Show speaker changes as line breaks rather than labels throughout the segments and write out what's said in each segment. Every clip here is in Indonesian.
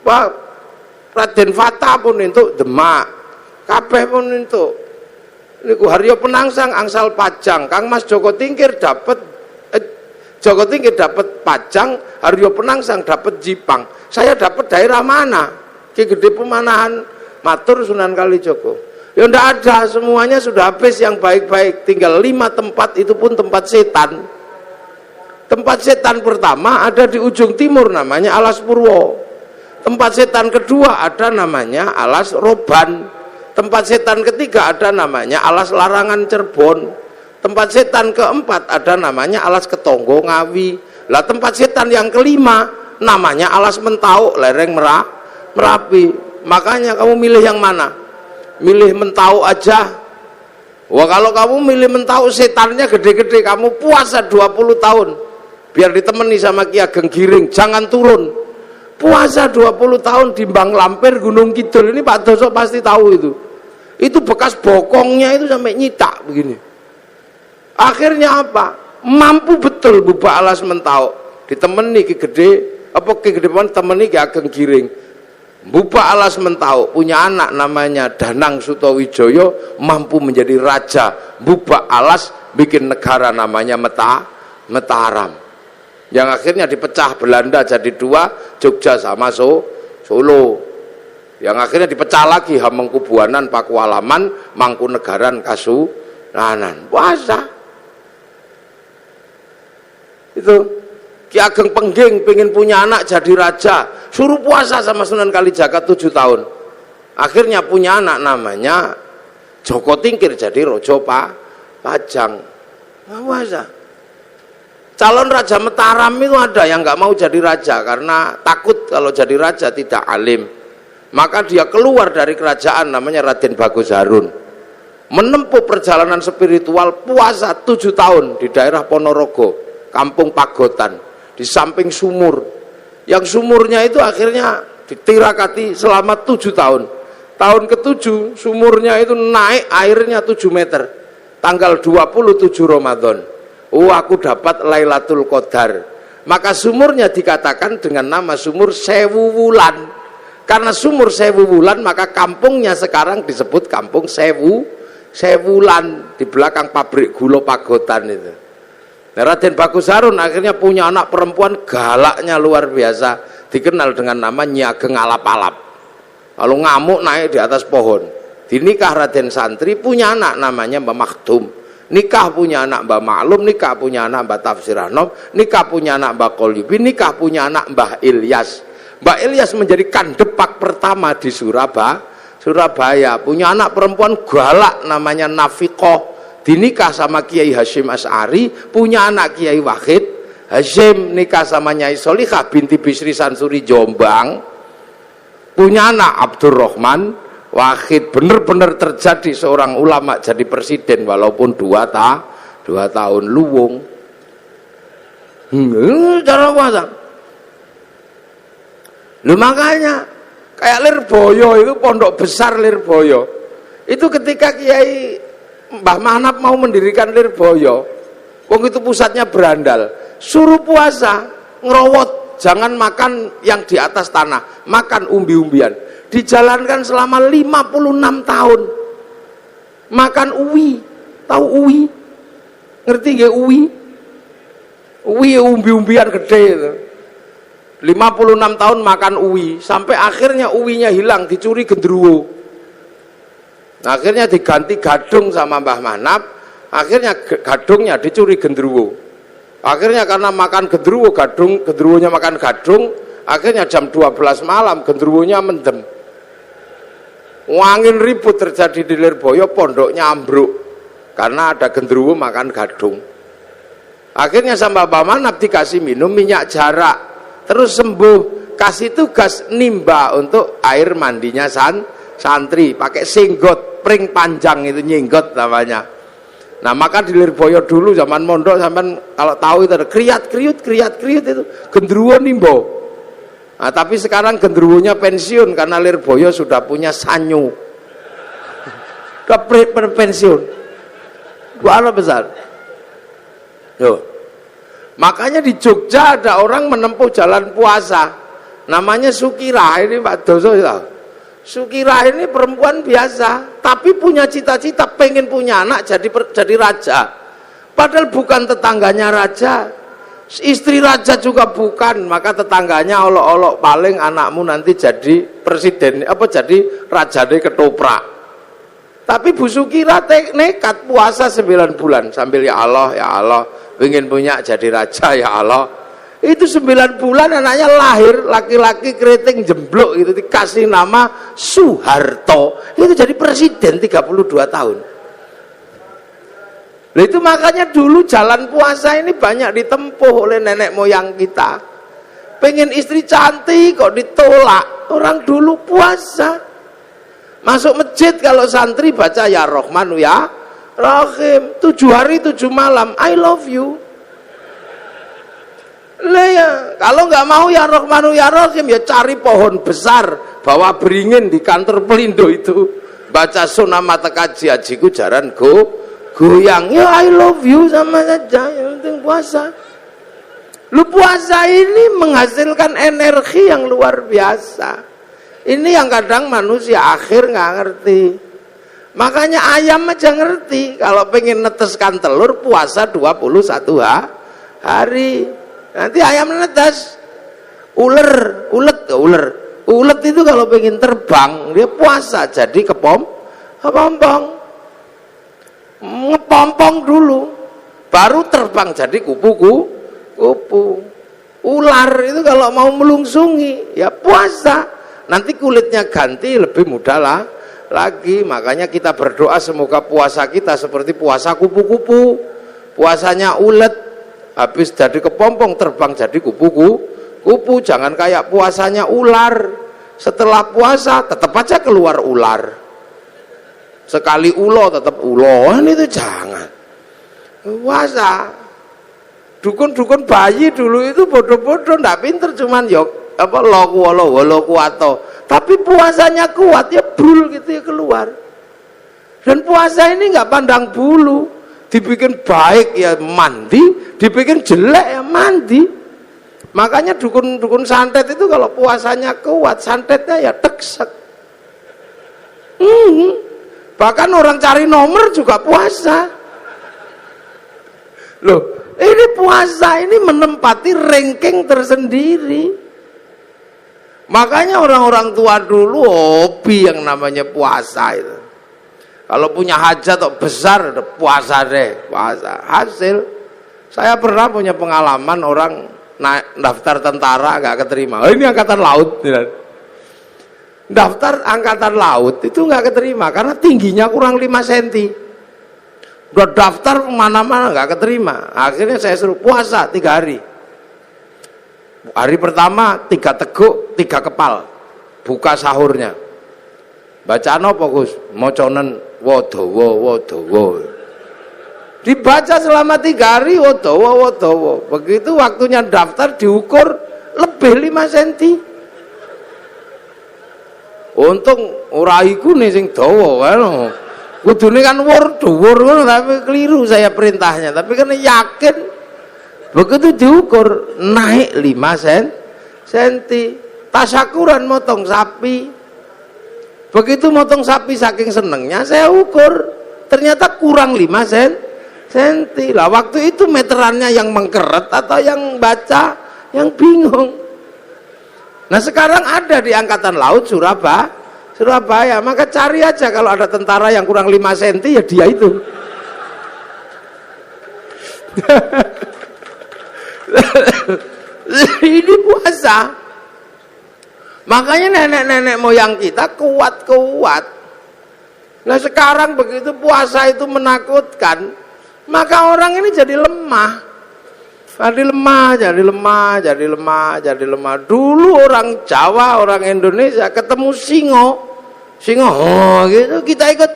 Wah, Raden Fata pun entuk Demak, kabeh pun entuk. Niku Haryo Penangsang angsal Pajang, Kang Mas Joko Tingkir dapat Joko Tingkir dapat Pajang, Haryo Penangsang dapat Jipang. Saya dapat daerah mana? Ki Gede Pemanahan, matur Sunan Kalijogo. Ya ndak ada, semuanya sudah habis yang baik-baik. Tinggal 5 tempat, itu pun tempat setan. Tempat setan pertama ada di ujung timur, namanya Alas Purwo. Tempat setan kedua ada namanya Alas Roban. Tempat setan ketiga ada namanya Alas Larangan Cirebon. Tempat setan keempat ada namanya Alas Ketonggo Ngawi. Lah tempat setan yang kelima namanya Alas Mentau lereng Merapi. Makanya kamu milih yang mana? Milih Mentau aja. Wah, kalau kamu milih Mentau, setannya gede-gede, kamu puasa 20 tahun biar ditemani sama Ki Ageng Giring, jangan turun. Puasa 20 tahun di Bang Lampir Gunung Kidul. Ini Pak Doso pasti tahu itu bekas bokongnya itu sampai nyitak begini. Akhirnya apa? Mampu betul buka Alas Mentau, ditemani Ki Gede temani Ki Ageng Giring. Buka Alas Mentau, punya anak namanya Danang Sutawijoyo, mampu menjadi raja. Buka Alas, bikin negara namanya Mataram, yang akhirnya dipecah Belanda jadi 2, Jogja sama Solo. Yang akhirnya dipecah lagi Hamengkubuanan, Pakualaman, Mangkunegaran, Kasunanan. Puasa itu. Ki Ageng Pengging pengen punya anak jadi raja, suruh puasa sama Sunan Kalijaga 7 tahun. Akhirnya punya anak namanya Joko Tingkir jadi Rojo Pajang. Puasa. Calon Raja Mataram itu ada yang nggak mau jadi raja karena takut kalau jadi raja tidak alim. Maka dia keluar dari kerajaan, namanya Raden Bagus Harun, menempuh perjalanan spiritual, puasa 7 tahun di daerah Ponorogo, Kampung Pagotan, di samping sumur. Yang sumurnya itu akhirnya ditirakati selama 7 tahun. Tahun ke-7 sumurnya itu naik airnya 7 meter. Tanggal 27 Ramadan. Aku dapat Lailatul Qadar. Maka sumurnya dikatakan dengan nama sumur Sewu Wulan. Karena sumur Sewu Wulan, maka kampungnya sekarang disebut Kampung Sewulan, di belakang pabrik gula Pagotan itu. Nah, Raden Bagus Harun akhirnya punya anak perempuan galaknya luar biasa, dikenal dengan nama Nyi Ageng Alap-alap. Kalau ngamuk naik di atas pohon. Dinikah Raden Santri, punya anak namanya Mbah Maktum. Nikah punya anak Mbah Maklum, nikah punya anak Mbah Tafsir Anom, nikah punya anak Mbah Qolyubi, nikah punya anak Mbah Ilyas. Mbah Ilyas menjadi kandepak pertama di Surabaya. Punya anak perempuan galak namanya Nafiqoh. Dinikah sama Kiai Hasyim Asy'ari, punya anak Kiai Wahid Hasyim, nikah sama Nyai Solikah binti Bisri Sansuri Jombang, punya anak Abdurrahman Wahid. Benar-benar terjadi seorang ulama jadi presiden walaupun 2 tahun luwung. Cara puasa. Lu makanya kayak Lirboyo itu, pondok besar Lirboyo itu, ketika Kiai Mbah Manap mau mendirikan Lirboyo, wong itu pusatnya berandal, suruh puasa, ngerowot, jangan makan yang di atas tanah, makan umbi-umbian. Dijalankan selama 56 tahun. Makan uwi, tahu uwi? Ngerti nggih uwi? Uwi umbi-umbian gede itu. 56 tahun makan uwi, sampai akhirnya uwinya hilang, dicuri gendruwo. Nah, akhirnya diganti gadung sama Mbah Manap, akhirnya gadungnya dicuri gendruwo. Akhirnya karena makan gendruwo, gendruwonya makan gadung, akhirnya jam 12 malam gendruwonya mendem. Angin ribut terjadi di Lirboyo, pondoknya ambruk karena ada gendruwo makan gadung. Akhirnya sama Mbah Manap dikasih minum minyak jarak, terus sembuh. Kasih tugas nimba untuk air mandinya santri, pakai singgot, pring panjang itu, nyinggot namanya. Nah, maka di Lirboyo dulu zaman mondok, sampean kalau tahu itu ada kriat-kriut itu gendruwo nimbo. Nah, tapi sekarang gendruwonya pensiun karena Lirboyo sudah punya sanyu. Sudah pensiun. Luar besar. Yo. Makanya di Jogja ada orang menempuh jalan puasa. namanya Sukirah ini Pak Doso tahu. Sukirah ini perempuan biasa, tapi punya cita-cita pengen punya anak jadi raja. Padahal bukan tetangganya raja, istri raja juga bukan, maka tetangganya olok-olok paling anakmu nanti jadi presiden, apa jadi raja deh ketoprak. Tapi Bu Sukirah nekat puasa 9 bulan sambil ya Allah, pengen punya jadi raja ya Allah. Itu 9 bulan anaknya lahir, laki-laki keriting jemblok itu dikasih nama Soeharto, itu jadi presiden 32 tahun. Nah, itu makanya dulu jalan puasa ini banyak ditempuh oleh nenek moyang kita. Pengen istri cantik kok ditolak, orang dulu puasa. Masuk masjid kalau santri baca ya Rahmanu ya Rahim, 7 hari 7 malam I love you. Lah ya, kalau nggak mau ya Rahmanu ya Rahim ya cari pohon besar, bawa beringin di kantor Pelindo itu, baca sunah mata kaji ajiku jaran goyang ya I love you sama saja, yang penting puasa. Lu puasa ini menghasilkan energi yang luar biasa. Ini yang kadang manusia akhir nggak ngerti. Makanya ayam aja ngerti, kalau pengen neteskan telur puasa 21 hari. Nanti ayam netes. Ulet itu kalau pengen terbang dia puasa jadi kepompong, ngepompong dulu, baru terbang jadi kupu. Ular itu kalau mau melungsungi ya puasa, nanti kulitnya ganti lebih mudah lah lagi. Makanya kita berdoa semoga puasa kita seperti puasa kupu-kupu, puasanya ulet habis jadi kepompong terbang jadi kupu-kupu. Jangan kayak puasanya ular, setelah puasa tetap aja keluar ular, sekali ulo tetap ulo. Itu jangan puasa. Dukun-dukun bayi dulu itu bodoh-bodoh, ndak pinter, cuman yok apa loku atau tapi puasanya kuat ya brul gitu ya keluar. Dan puasa ini nggak pandang bulu, dibikin baik ya mandi, dibikin jelek ya mandi. Makanya dukun-dukun santet itu kalau puasanya kuat, santetnya ya teksek. Bahkan orang cari nomor juga puasa. Loh, ini puasa ini menempati ranking tersendiri. Makanya orang-orang tua dulu hobi yang namanya puasa itu. Kalau punya hajat atau besar, puasa deh, puasa. Hasil, saya pernah punya pengalaman orang daftar tentara nggak keterima. Oh, ini angkatan laut. Daftar angkatan laut itu nggak keterima karena tingginya kurang 5 cm. Udah daftar kemana-mana nggak keterima. Akhirnya saya suruh puasa 3 hari. Hari pertama 3 teguk 3 kepal, buka sahurnya. Bacaan apa Gus? Moconen wodowo. Dibaca selama 3 hari wodowo. Begitu waktunya daftar diukur lebih 5 cm. Untung ora iku nih sing dawa kan. Kudune kan dhuwur ngono tapi keliru saya perintahnya. Tapi karena yakin begitu diukur naik 5 cm. Tasyakuran motong sapi. Begitu motong sapi saking senengnya saya ukur ternyata kurang 5 cm. Lah waktu itu meterannya yang mengkeret atau yang baca yang bingung. Nah sekarang ada di Angkatan Laut Surabaya, maka cari aja kalau ada tentara yang kurang 5 cm ya dia itu. Ini puasa. Makanya nenek-nenek moyang kita kuat-kuat. Nah sekarang begitu puasa itu menakutkan, maka orang ini jadi lemah. Jadi lemah. Dulu orang Jawa, orang Indonesia ketemu singo gitu, kita ikut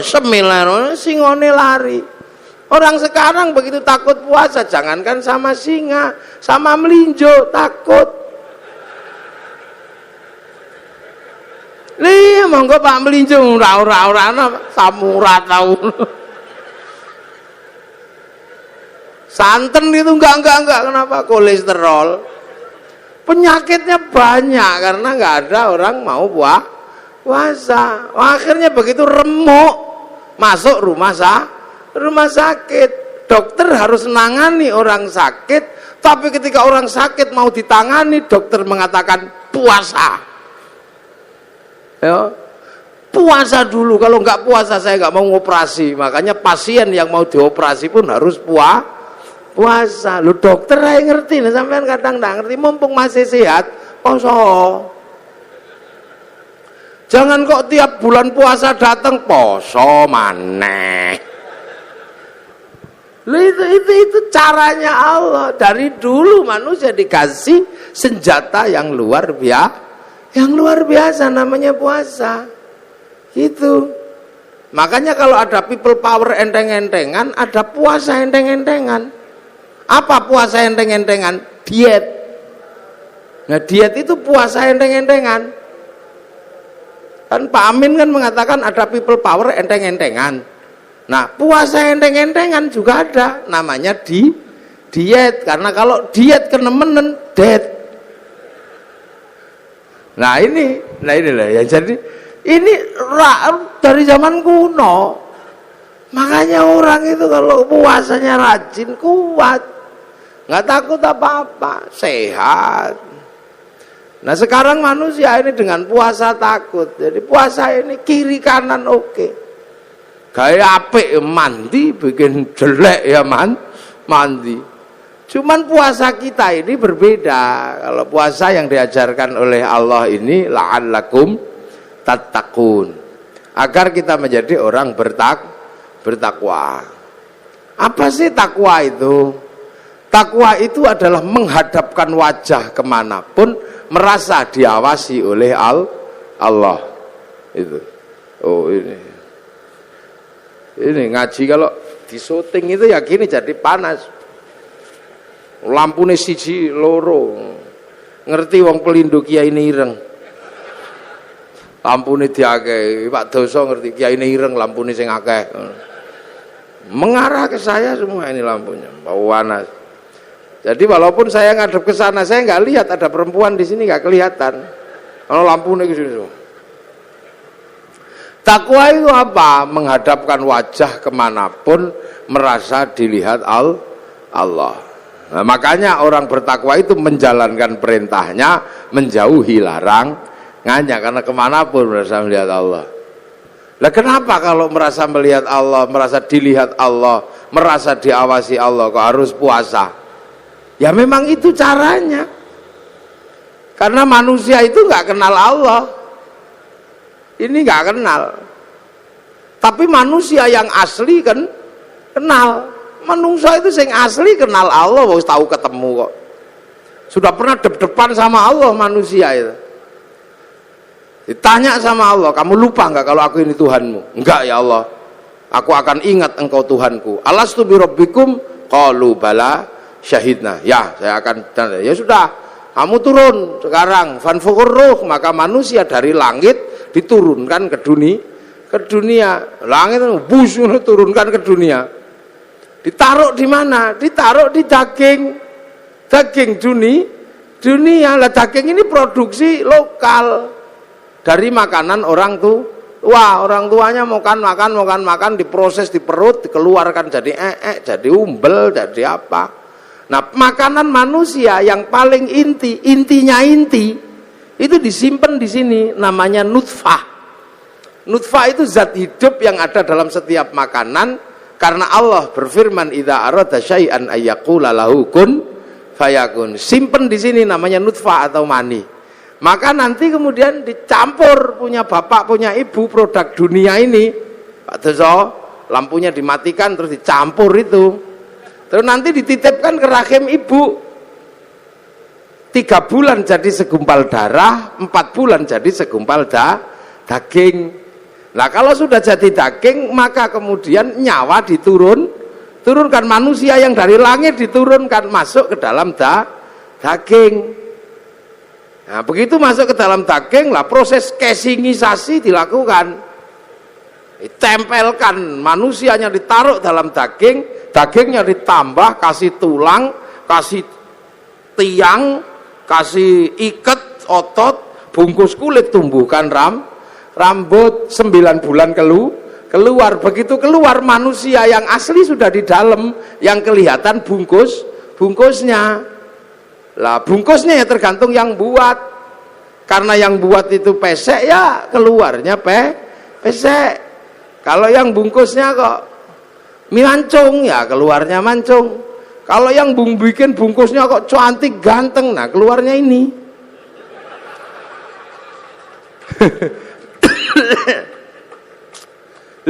semilar, singone lari. Orang sekarang begitu takut puasa, jangankan sama singa, sama melinjo takut. Nih, monggo Pak melinjo ora samura tahu. Santen itu enggak, kenapa? Kolesterol. Penyakitnya banyak karena nggak ada orang mau puasa. Akhirnya begitu remuk masuk rumah sakit. Dokter harus menangani orang sakit, tapi ketika orang sakit mau ditangani, dokter mengatakan puasa. Ya, puasa dulu. Kalau nggak puasa saya nggak mau ngoperasi. Makanya pasien yang mau dioperasi pun harus puasa. Lu dokter aja ngerti, nah sampean kadang nggak ngerti. Mumpung masih sehat, poso. Jangan kok tiap bulan puasa datang poso maneh. Itu caranya Allah. Dari dulu manusia dikasih senjata yang luar biasa namanya puasa. Gitu. Makanya kalau ada people power enteng-entengan, ada puasa enteng-entengan. Apa puasa enteng-entengan? Diet. Nah, diet itu puasa enteng-entengan. Kan Pak Amin kan mengatakan ada people power enteng-entengan. Nah, puasa enteng-entengan juga ada, namanya diet. Karena kalau diet kenemenen dead. Nah inilah ya. Jadi ini dari zaman kuno. Makanya orang itu kalau puasanya rajin, kuat, nggak takut apa-apa, sehat. Nah sekarang manusia ini dengan puasa takut. Jadi puasa ini kiri kanan oke. Gaya apik mandi, bikin jelek ya mandi. Cuman puasa kita ini berbeda. Kalau puasa yang diajarkan oleh Allah ini la'allakum tattaqun, agar kita menjadi orang bertakwa. Apa sih takwa itu? Takwa itu adalah menghadapkan wajah kemanapun, merasa diawasi oleh Allah. Itu. Oh ini ngaji kalau di syuting itu ya gini, jadi panas. Lampune siji loro. Ngerti wong pelindung Kiai ireng. Lampune diakeh, Pak Doso ngerti Kiai ireng lampune sing akeh. Mengarah ke saya semua ini lampunya, bau panas. Jadi walaupun saya ngadep ke sana, saya nggak lihat ada perempuan di sini, nggak kelihatan. Kalau lampunya ke sini. Takwa itu apa? Menghadapkan wajah kemanapun, merasa dilihat Allah. Nah, makanya orang bertakwa itu menjalankan perintahnya, menjauhi larangannya, karena kemanapun merasa melihat Allah. Lah kenapa kalau merasa melihat Allah, merasa dilihat Allah, merasa diawasi Allah, kok harus puasa? Ya memang itu caranya. Karena manusia itu nggak kenal Allah. Ini nggak kenal. Tapi manusia yang asli kan kenal. Manusia itu yang asli kenal Allah, harus tahu ketemu kok. Sudah pernah depan sama Allah manusia itu. Ditanya sama Allah, kamu lupa nggak kalau aku ini Tuhanmu? Enggak ya Allah, aku akan ingat engkau Tuhanku. Alastu bi rabbikum? Qalu bala syahidna. Ya, saya akan. Ya sudah, kamu turun sekarang. Fanfukhur ruh, maka manusia dari langit diturunkan ke dunia. Langit busu turunkan ke dunia. Ditaruh di mana? Ditaruh di daging dunia. Lah daging ini produksi lokal dari makanan orang tua. Orang tuanya makan, diproses di perut, dikeluarkan jadi jadi umbel, jadi apa. Nah, makanan manusia yang paling intinya itu disimpan di sini, namanya nutfah. Nutfah itu zat hidup yang ada dalam setiap makanan, karena Allah berfirman idza arada syai'an ayyaqula lahu kun fayakun. Simpen di sini namanya nutfah atau mani. Maka nanti kemudian dicampur, punya bapak punya ibu, produk dunia ini, Pak Doso, lampunya dimatikan terus dicampur itu. Terus nanti dititipkan ke rahim ibu. 3 bulan jadi segumpal darah, 4 bulan jadi segumpal daging. Nah kalau sudah jadi daging, maka kemudian nyawa turunkan, manusia yang dari langit diturunkan masuk ke dalam daging. Nah begitu masuk ke dalam daging, lah proses casingisasi dilakukan. Ditempelkan, manusianya ditaruh dalam daging, dagingnya ditambah, kasih tulang, kasih tiang, kasih iket otot, bungkus kulit, tumbuhkan rambut, 9 bulan keluar. Begitu keluar, manusia yang asli sudah di dalam, yang kelihatan bungkusnya. Lah bungkusnya ya tergantung yang buat. Karena yang buat itu pesek, ya keluarnya pesek. Kalau yang bungkusnya kok mancung, ya keluarnya mancung. Kalau yang bikin bungkusnya kok cantik ganteng, nah keluarnya ini.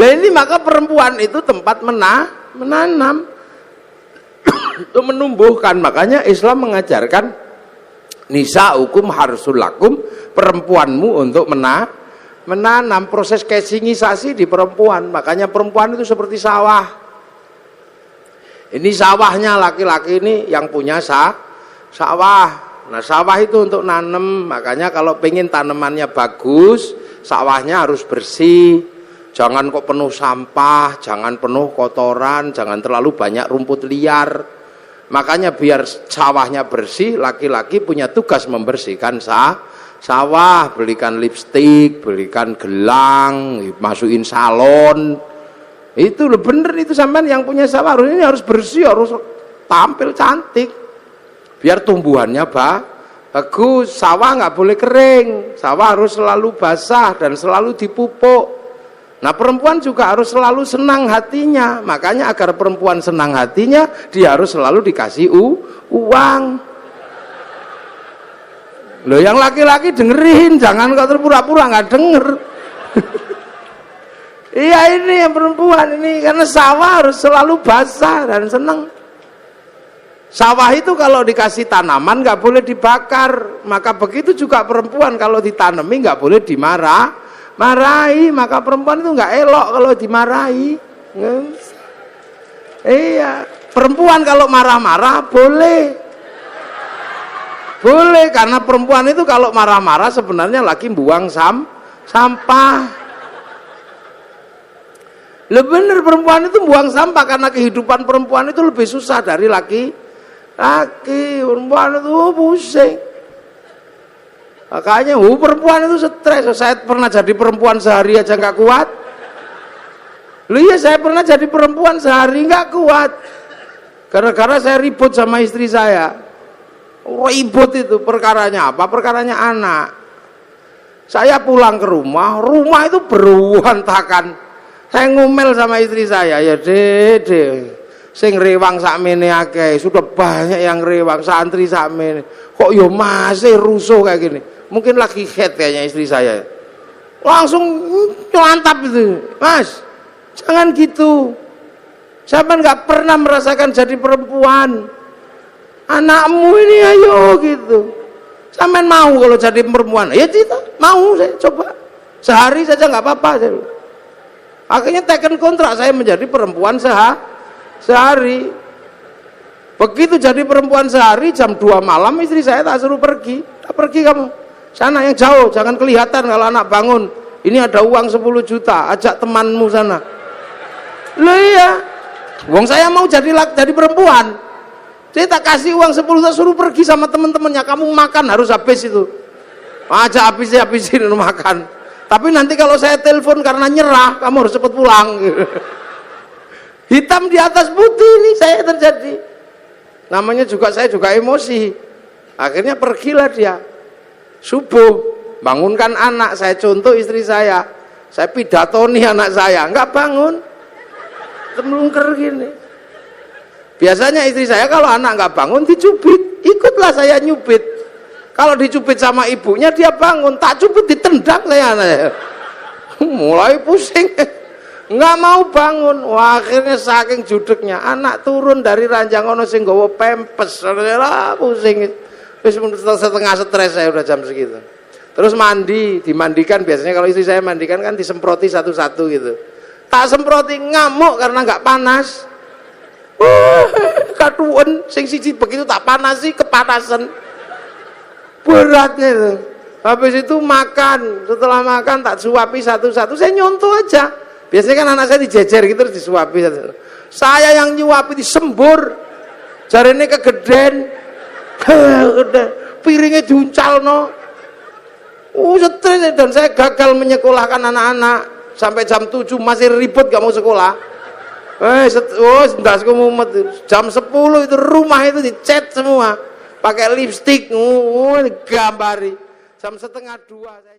Lah ini maka perempuan itu tempat menanam itu menumbuhkan. Makanya Islam mengajarkan nisaukum harsul lakum, perempuanmu untuk menanam. Proses casingisasi di perempuan. Makanya perempuan itu seperti sawah. Ini sawahnya, laki-laki ini yang punya sawah. Nah sawah itu untuk nanam. Makanya kalau pengen tanamannya bagus, sawahnya harus bersih. Jangan kok penuh sampah, jangan penuh kotoran, jangan terlalu banyak rumput liar. Makanya biar sawahnya bersih, laki-laki punya tugas membersihkan sawah, belikan lipstik, belikan gelang, masukin salon. Itu loh bener itu, sampean yang punya sawah ini harus bersih, harus tampil cantik. Biar tumbuhannya bagus. Sawah nggak boleh kering, sawah harus selalu basah dan selalu dipupuk. Nah perempuan juga harus selalu senang hatinya. Makanya agar perempuan senang hatinya, dia harus selalu dikasih uang. Loh yang laki-laki dengerin, jangan kau terpura-pura nggak denger. Iya ini yang perempuan ini, karena sawah harus selalu basah dan senang. Sawah itu kalau dikasih tanaman nggak boleh dibakar. Maka begitu juga perempuan kalau ditanami nggak boleh marahi. Maka perempuan itu nggak elok kalau dimarahi. Iya, perempuan kalau marah-marah boleh, karena perempuan itu kalau marah-marah sebenarnya lagi buang sampah. Lah bener, perempuan itu buang sampah karena kehidupan perempuan itu lebih susah dari laki. Perempuan itu pusing. Makanya perempuan itu stres. Saya pernah jadi perempuan sehari aja nggak kuat. Loh iya, saya pernah jadi perempuan sehari nggak kuat. Gara-gara saya ribut sama istri saya. Ribut itu perkaranya apa? Perkaranya anak. Saya pulang ke rumah itu beruantakan. Saya ngomel sama istri saya, ya Dede, sing rewang sakmene akeh, sudah banyak yang rewang, santri sakmene. Kok yo masih rusuh kayak gini? Mungkin lagi head kayaknya istri saya. Langsung nyelantap itu, Mas. Jangan gitu. Sampai nggak pernah merasakan jadi perempuan. Anakmu ini ayo gitu. Sampai mau kalau jadi perempuan? Ya tidak, mau saya coba. Sehari saja nggak apa-apa. Akhirnya teken kontrak saya menjadi perempuan sehari. Begitu jadi perempuan sehari, jam 2 malam istri saya tak suruh pergi. Pergi kamu sana yang jauh, jangan kelihatan kalau anak bangun. Ini ada uang 10 juta, ajak temanmu sana. Loh iya, wong saya mau jadi perempuan, saya tak kasih uang 10 juta, suruh pergi sama teman-temannya. Kamu makan harus habis itu, ajak habisin makan. Tapi nanti kalau saya telepon karena nyerah, kamu harus cepat pulang. Hitam di atas putih ini saya terjadi. Namanya juga saya juga emosi. Akhirnya pergilah dia. Subuh, bangunkan anak, saya contoh istri saya pidatoni anak saya, enggak bangun, melungker gini. Biasanya istri saya kalau anak enggak bangun dicubit, ikutlah saya nyubit. Kalau dicubit sama ibunya dia bangun, tak cubit ditendang saya. Mulai pusing, nggak mau bangun. Wah, akhirnya saking judeknya anak turun dari ranjang ono sing nggawa pempes, pusing. Terus setengah stres saya udah jam segitu. Terus dimandikan. Biasanya kalau istri saya mandikan kan disemproti satu-satu gitu. Tak semproti, ngamuk karena nggak panas. Katuan sing siji begitu tak panasi, kepanasan. Beratnya itu. Habis itu makan, setelah makan tak suapi satu-satu, saya nyontoh aja. Biasanya kan anak saya dijejer gitu terus disuapi satu. Saya yang nyuapi disembur, jarene kegeden, piringnya diuncal no. Stres, dan saya gagal menyekolahkan anak-anak sampai jam 7 masih ribut gak mau sekolah. Jam 10 itu rumah itu dicat semua pakai lipstik, gambari. Jam 1:30 saya